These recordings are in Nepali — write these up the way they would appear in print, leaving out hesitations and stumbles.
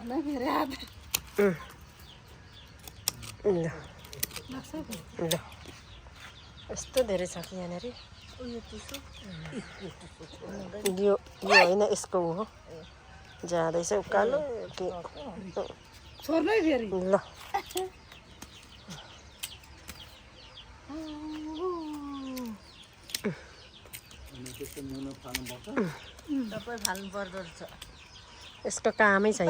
ल यस्तो धेरै छ कि यहाँनिर यो होइन यसको हो जाँदैछ उकालो के ल यसको कामै छैन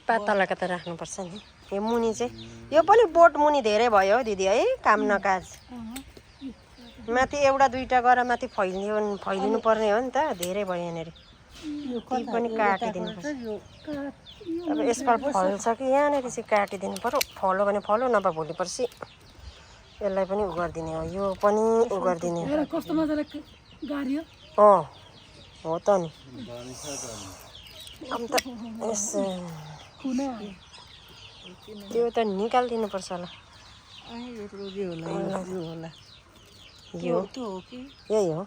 पातलाका त राख्नुपर्छ नि यो मुनि चाहिँ यो पनि बोट मुनि धेरै भयो हो दिदी है काम नकाज माथि एउटा दुईटा गरेर माथि फैलिनु पर्ने हो नि त धेरै भयो यहाँनिर ती पनि काटिदिनुपर्छ अब यसपाल फल्छ कि यहाँनिर चाहिँ काटिदिनु पर्यो फल्यो भने फल्यो नभए भोलि पर्सि यसलाई पनि उ गरिदिने हो यो पनि उ गरिदिने हो त नि अन्त यस त्यो त निकालिदिनुपर्छ होला यो यही हो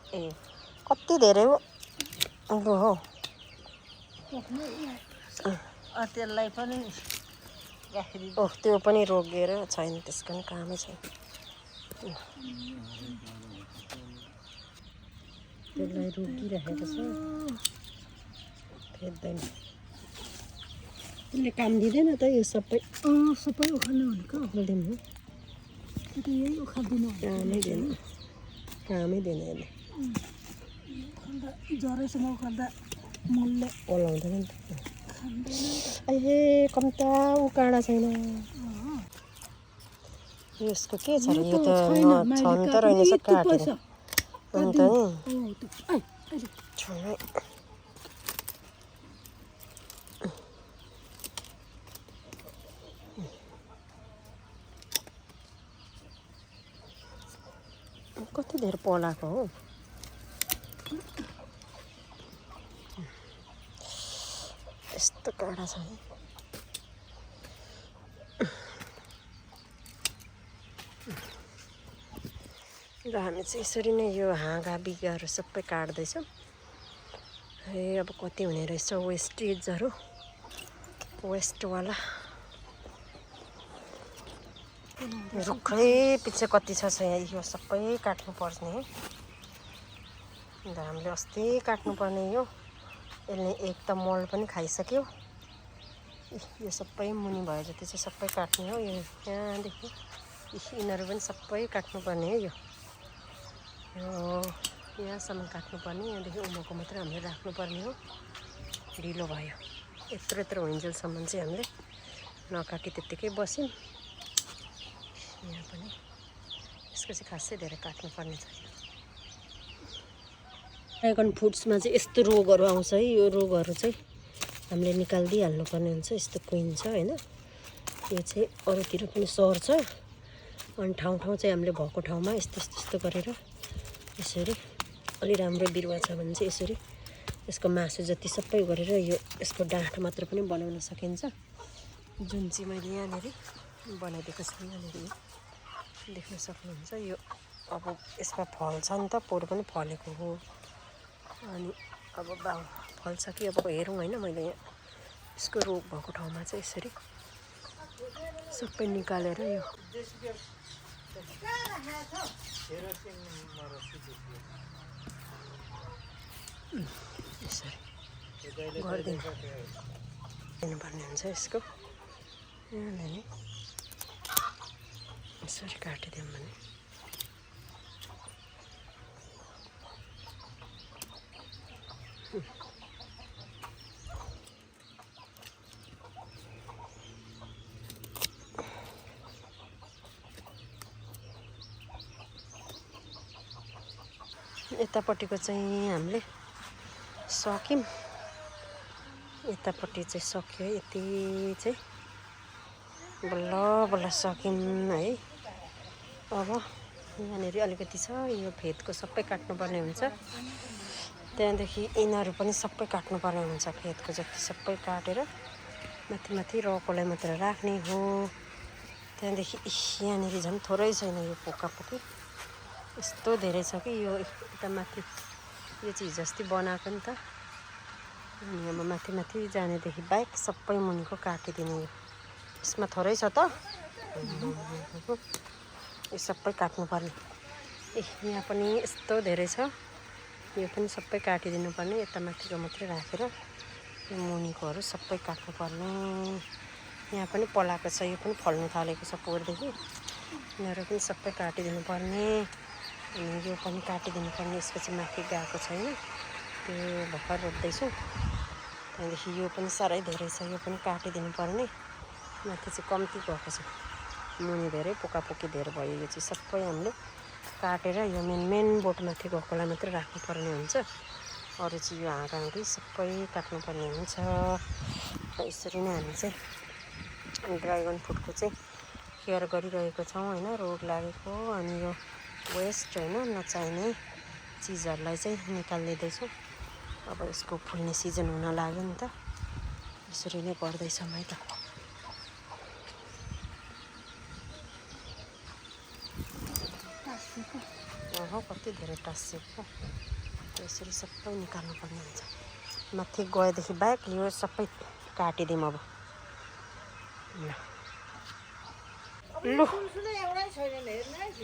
कति धेरै हो हो त्यसलाई पनि ओह त्यो पनि रोगेर छैन त्यसको पनि कामै छैन त्यसलाई रोकिरहेको छ फेर्दैन त्यसले काम दिँदैन त यो सबै सबै उखाल्नु भनेको उखाल्दिनु यही उखाल्दिनु कामै दिएन यसले जरासँग उखाल्दा मलले ओलाउँदैन नि त ए कम्ता काँडा छैन यसको के छ र यो त छन त रहेनछ काटेर अन्त नि छनै कति धेरै पलाएको हो यस्तो काँडा छ नि र हामी चाहिँ यसरी नै यो हाँगा बिगाहरू सबै काट्दैछौँ ए अब कति हुने रहेछ वेस्टेजहरू वेस्टवाला रुखै पछि कति छ यहाँ यो सबै काट्नुपर्ने हो अन्त हामीले अस्ति काट्नुपर्ने यो यसले एक त मल पनि खाइसक्यो यो सबै मुनि भयो जति चाहिँ सबै काट्ने हो यो यहाँदेखि यिनीहरू पनि सबै काट्नुपर्ने है यो यहाँसम्म काट्नुपर्ने यहाँदेखि उँभोको मात्रै हामीले राख्नुपर्ने हो ढिलो भयो यत्रो यत्रो हुन्जेलसम्म चाहिँ हामीले नकाटी त्यत्तिकै बस्यौँ यहाँ पनि यसको चाहिँ खासै धेरै काट्नुपर्ने छ ड्रागन फ्रुट्समा चाहिँ यस्तो रोगहरू आउँछ है यो रोगहरू चाहिँ हामीले निकालिदिइहाल्नुपर्ने हुन्छ यस्तो कुहिन्छ होइन यो चाहिँ अरूतिर पनि सर्छ अनि ठाउँ ठाउँ चाहिँ हामीले भएको ठाउँमा यस्तो यस्तो गरेर यसरी अलि राम्रो बिरुवा छ भने चाहिँ यसरी यसको मासु जति सबै गरेर यो यसको डाँठ मात्र पनि बनाउन सकिन्छ जुन चाहिँ मैले यहाँनिर बनाइदिएको छु यहाँनिर देख्न सक्नुहुन्छ यो अब यसमा फल्छ नि त पोहोर पनि फलेको हो अनि अब फल्छ कि अब हेरौँ होइन मैले यहाँ यसको रोग भएको ठाउँमा चाहिँ यसरी सबै निकालेर यो यसरी दिनुपर्ने हुन्छ यसको यहाँनिर यसरी काटिदिउँ भने यतापट्टिको चाहिँ हामीले सक्यौँ यतापट्टि चाहिँ सक्यो यति चाहिँ बल्ल बल्ल सक्यौँ है अब यहाँनिर अलिकति छ यो फेदको सबै काट्नुपर्ने हुन्छ त्यहाँदेखि यिनीहरू पनि सबै काट्नुपर्ने हुन्छ फेदको जति सबै काटेर माथि माथि रकोलाई मात्र राख्ने हो त्यहाँदेखि यहाँनिर झन् थोरै छैन यो पोकापोकी यस्तो धेरै छ कि यो यता माथि यो चिज जस्तै बनाएको नि त अनि अब माथि माथि जानेदेखि बाइक सबै मुनिको काटिदिने। यसमा थोरै छ त यो सबै काट्नुपर्ने। ए यहाँ पनि यस्तो धेरै छ, यो पनि सबै काटिदिनु पर्ने। यता माथिको मात्रै राखेर यो मुनिकोहरू सबै काट्नुपर्ने। यहाँ पनि पलाएको छ, यो पनि फल्नु थालेको छ पोहोरदेखि। यिनीहरू पनि सबै काटिदिनु पर्ने। अनि यो पनि काटिदिनु पर्ने। यसपछि माथि गएको छैन, त्यो भर्खर रोप्दैछु। त्यहाँदेखि यो पनि साह्रै धेरै छ, यो पनि काटिदिनु पर्ने। माथि चाहिँ कम्ती गएको छ, मुनि धेरै पोकापोकी धेरै भयो। यो चाहिँ सबै हामीले काटेर यो मेन बोटमाथि गएकोलाई मात्रै राख्नुपर्ने हुन्छ। अरू चाहिँ यो हाँगाहाँगी सबै काट्नुपर्ने हुन्छ। यसरी नै हामी चाहिँ ड्रागन फ्रुटको चाहिँ केयर गरिरहेको छौँ होइन। रोग लागेको अनि यो वेस्ट होइन नचाहिने चिजहरूलाई चाहिँ निकालिदिँदैछौँ। अब यसको फुल्ने सिजन हुन लाग्यो नि त, यसरी नै गर्दैछ है त। कति धेरै टाँसिएको, यसरी सबै निकाल्नुपर्ने हुन्छ। माथि गएदेखि बाइक यो सबै काटिदिउँ अब। लु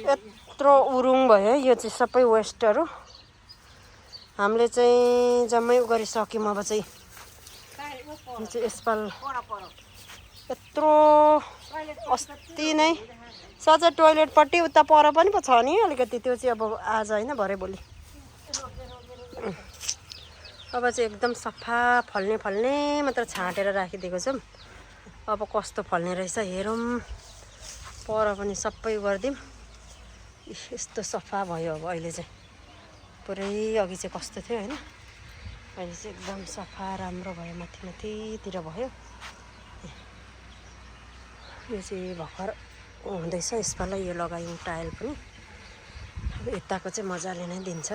यत्रो उरुङ भयो, यो चाहिँ सबै वेस्टहरू हामीले चाहिँ जम्मै गरिसक्यौँ। अब चाहिँ यसपाल यत्रो अस्ति नै सज टोइलेटपट्टि उता पर पनि पो छ नि अलिकति, त्यो चाहिँ अब आज होइन भरे भोलि। अब चाहिँ एकदम सफा फल्ने मात्र छाँटेर राखिदिएको छौँ। अब कस्तो फल्ने रहेछ हेरौँ। पर पनि सबै गरिदिउँ। यस्तो सफा भयो अब अहिले चाहिँ। पुरै अघि चाहिँ कस्तो थियो होइन, अहिले चाहिँ एकदम सफा राम्रो भयो, माथि माथितिर भयो। यो चाहिँ भर्खर हुँदैछ, यसपालि यो लगायौँ टाइल पनि। अब यताको चाहिँ मजाले नै दिन्छ।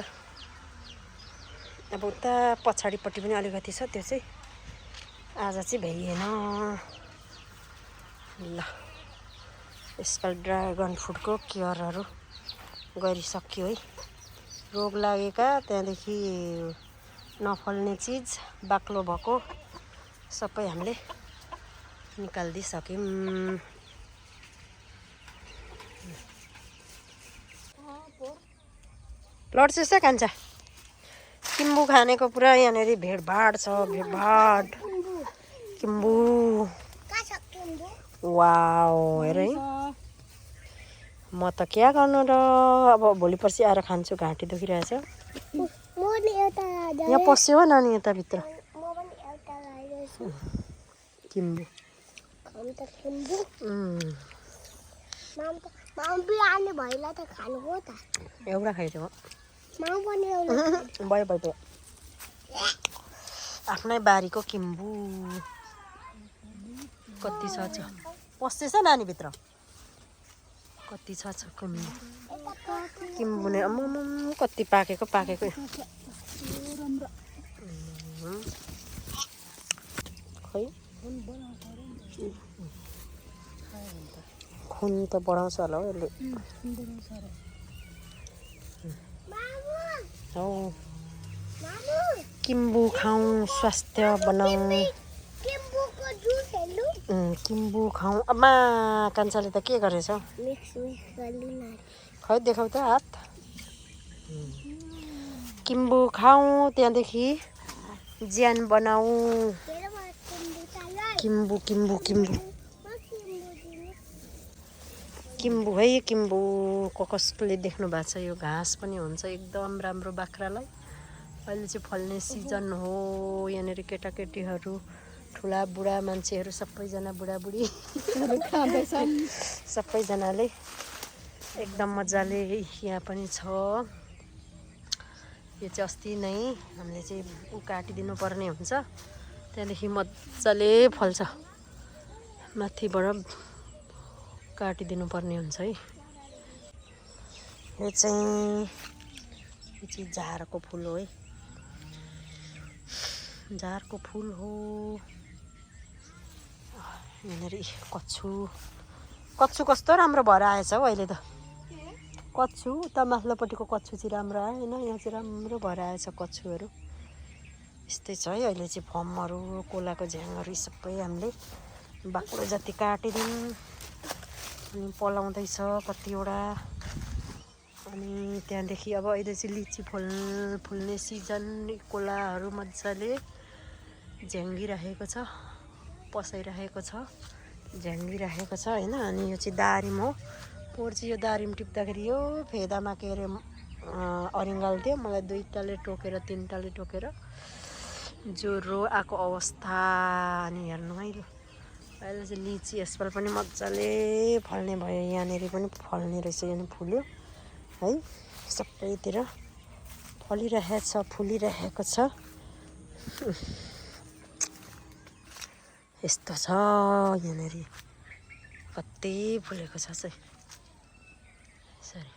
अब उता पछाडिपट्टि पनि अलिकति छ, त्यो चाहिँ आज चाहिँ भ्याइएन। ल यसपालि ड्रागन फ्रुटको केयरहरू गरिसक्यो है। रोग लागेका, त्यहाँदेखि नफल्ने चिज, बाक्लो भएको सबै हामीले निकालिदिइसक्यौँ। लड्छस् त कान्छा, किम्बु खानेको पुरा यहाँनिर भिडभाड छ, भिडभाड। किम्बु वाउ हेर है। म त क्या गर्नु र, अब भोलि पर्सि आएर खान्छु, घाँटी दुखिरहेछ। यहाँ पस्यो हो नानी यताभित्र। किम्बु एउटा खाइदियो भयो। आफ्नै बारीको किम्बु कति छ पस्दैछ नानीभित्र, कति छ किम्बु नै। कति पाकेको खै खुन त बढाउँछ होला हो यसले। हो किम्बु खाउँ, स्वास्थ्य बनाऊ। किम्बु खाउँ। अम्मा कान्छाले त के गरेछ खै देखाउ त हात। किम्बु खाउँ, त्यहाँदेखि ज्यान बनाऊ। किम्बु किम्बु किम्बु किम्बु है। किम्बु कसले देख्नु भएको छ, यो घाँस पनि हुन्छ एकदम राम्रो बाख्रालाई। अहिले चाहिँ फल्ने सिजन हो। यहाँनिर केटाकेटीहरू, ठुला बुढा मान्छेहरू सबैजना, बुढाबुढी सबैजनाले एकदम मजाले यहाँ पनि छ। यो चाहिँ अस्ति नै हामीले चाहिँ काटिदिनु पर्ने हुन्छ, त्यहाँदेखि मजाले फल्छ। माथिबाट काटिदिनु पर्ने हुन्छ है। यो चाहिँ झारको फुल हो है, झारको फुल हो। यहाँनिर कच्छु कस्तो राम्रो भएर आएछ हौ अहिले त। कच्छु उता माथिल्लोपट्टिको कच्छु चाहिँ राम्रो आयो होइन, यहाँ चाहिँ राम्रो भएर आएछ कच्छुहरू। यस्तै छ है अहिले चाहिँ फर्महरू कोलाको झ्याङहरू सबै हामीले बाक्लो जति काटिदिउँ अनि पलाउँदैछ कतिवटा। अनि त्यहाँदेखि अब अहिले चाहिँ लिची फुल्ने सिजन कोलाहरू मजाले झ्याङ्गिरहेको छ पसाइरहेको छ झ्याङ्गिरहेको छ होइन। अनि यो चाहिँ दारिम हो पोहोर चाहिँ यो दारिम टिप्दाखेरि यो फेदामा के अरे अरिङ्गाल थियो मलाई 2टाले टोकेर 3टाले टोकेर ज्वरो आएको अवस्था। अनि हेर्नु है अहिले चाहिँ लिची यसपालि पनि मजाले फल्ने भयो यहाँनिर पनि फल्ने रहेछ यहाँ फुल्यो है सबैतिर फुलिरहेको छ यस्तो छ यहाँनिर कति फुलेको छ चाहिँ सरी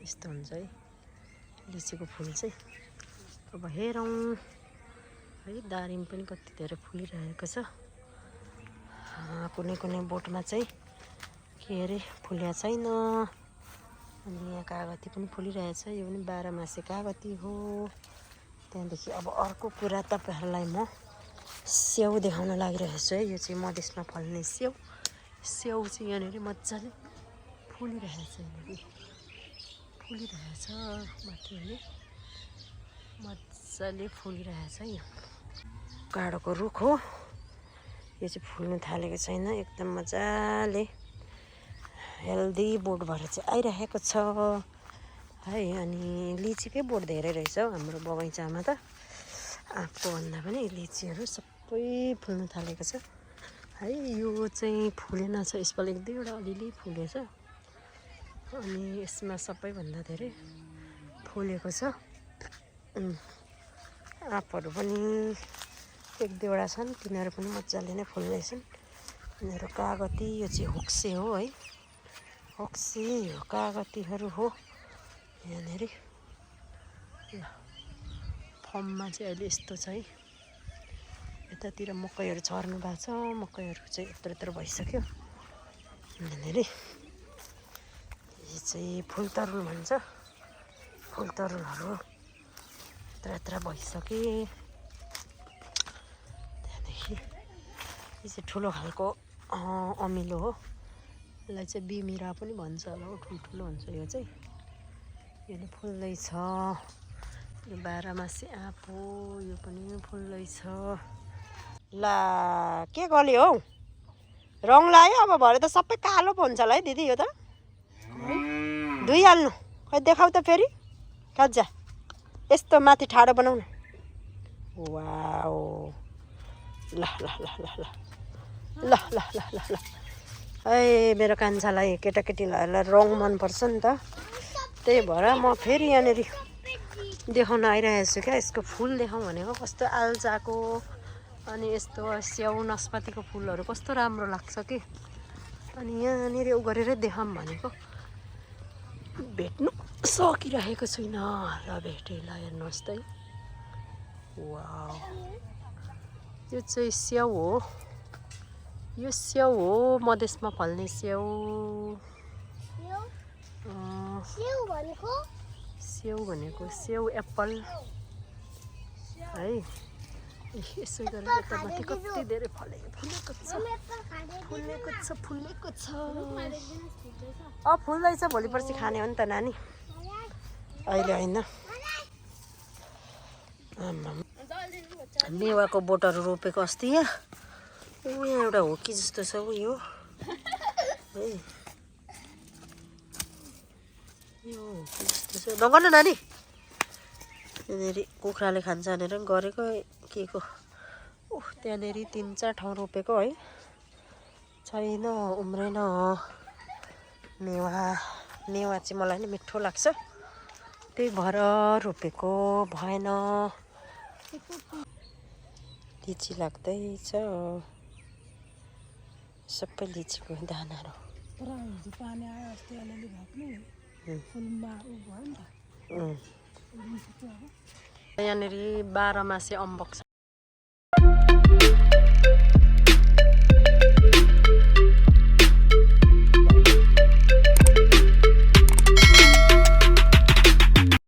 यस्तो हुन्छ है लिचीको फुल चाहिँ। अब हेरौँ है दारिम पनि कति धेरै फुलिरहेको छ कुनै कुनै बोटमा चाहिँ के अरे फुल्या छैन। अनि यहाँ कागती पनि फुलिरहेछ यो पनि 12 मासे कागती हो। त्यहाँदेखि अब अर्को कुरा तपाईँहरूलाई म स्याउ देखाउन लागिरहेको छु है यो चाहिँ मधेसमा फल्ने स्याउ चाहिँ यहाँनिर मजाले फुलिरहेछ माथि होइन मजाले फुलिरहेछ है। काँडोको रुख हो यो चाहिँ फुल्नु थालेको छैन एकदम मजाले हेल्दी बोट भएर चाहिँ आइरहेको छ है। अनि लिचीकै बोट धेरै रहेछ हाम्रो बगैँचामा त आँपको भन्दा पनि लिचीहरू सबै फुल्नु थालेको छ है। यो चाहिँ फुलेन छ यसपालि 1-2वटा अलिअलि फुलेछ अनि यसमा सबैभन्दा धेरै फुलेको छ। आँपहरू पनि 1-2वटा छन् तिनीहरू पनि मजाले नै फुल्दैछन्। यिनीहरू कागती यो चाहिँ होक्से हो है होक्से हो कागतीहरू हो यहाँनिर ल फर्ममा चाहिँ अहिले यस्तो छ है। यतातिर मकैहरू छर्नु भएको छ मकैहरू चाहिँ यत्रो भइसक्यो यहाँनिर। यो चाहिँ फुलतरुल भन्छ फुलतरुलहरू यत्र भइसके। त्यहाँदेखि यो चाहिँ ठुलो खालको अमिलो हो यसलाई चाहिँ बिमिरा पनि भन्छ होला हो ठुल्ठुलो हुन्छ यो चाहिँ यो नि फुल्दैछ। यो 12 मासे आँप हो यो पनि फुल्दैछ। ला के गल्यो हौ रङ लाग्यो अब भरे त सबै कालो पो हुन्छ होला है दिदी यो त धुइहाल्नु खै देखाउ त फेरि काजा यस्तो माथि ठाडो बनाउनु वाओ ल ल ल ल ल ल ल ल ल ल है मेरो कान्छालाई केटाकेटीलाई रङ मनपर्छ नि त त्यही भएर म फेरि यहाँनिर देखाउन आइरहेको छु क्या यसको फुल देखाउँ भनेको कस्तो आल्चाको अनि यस्तो स्याउ नास्पातीको फुलहरू कस्तो राम्रो लाग्छ कि अनि यहाँनिर उ गरेर देखाऊँ भनेको भेट्नु सकिरहेको छुइनँ। ल भेटेँ ल हेर्नुहोस् त वाउ यो चाहिँ स्याउ हो यो स्याउ हो मधेसमा फल्ने स्याउ स्याउ एप्पल है यसो गरेर यता माथि कति धेरै फुलेको छ फुल्दैछ भोलि पर्सि खाने हो नि त नानी अहिले होइन। मेवाको बोटहरू रोपेको अस्ति यहाँ एउटा हो कि जस्तो छ यो है यो जस्तो छ नगर्नु नानी त्यहाँनिर कुखुराले खान्छ भनेर गरेको के को त्यहाँनिर 3-4 ठाउँ रोपेको है छैन उम्रेन। मेवा चाहिँ मलाई नि मिठो लाग्छ त्यही भएर रोपेको भएन। लिची लाग्दैछ सबै लिचीको दानाहरू यहाँनिर 12 मासे अम्बक छ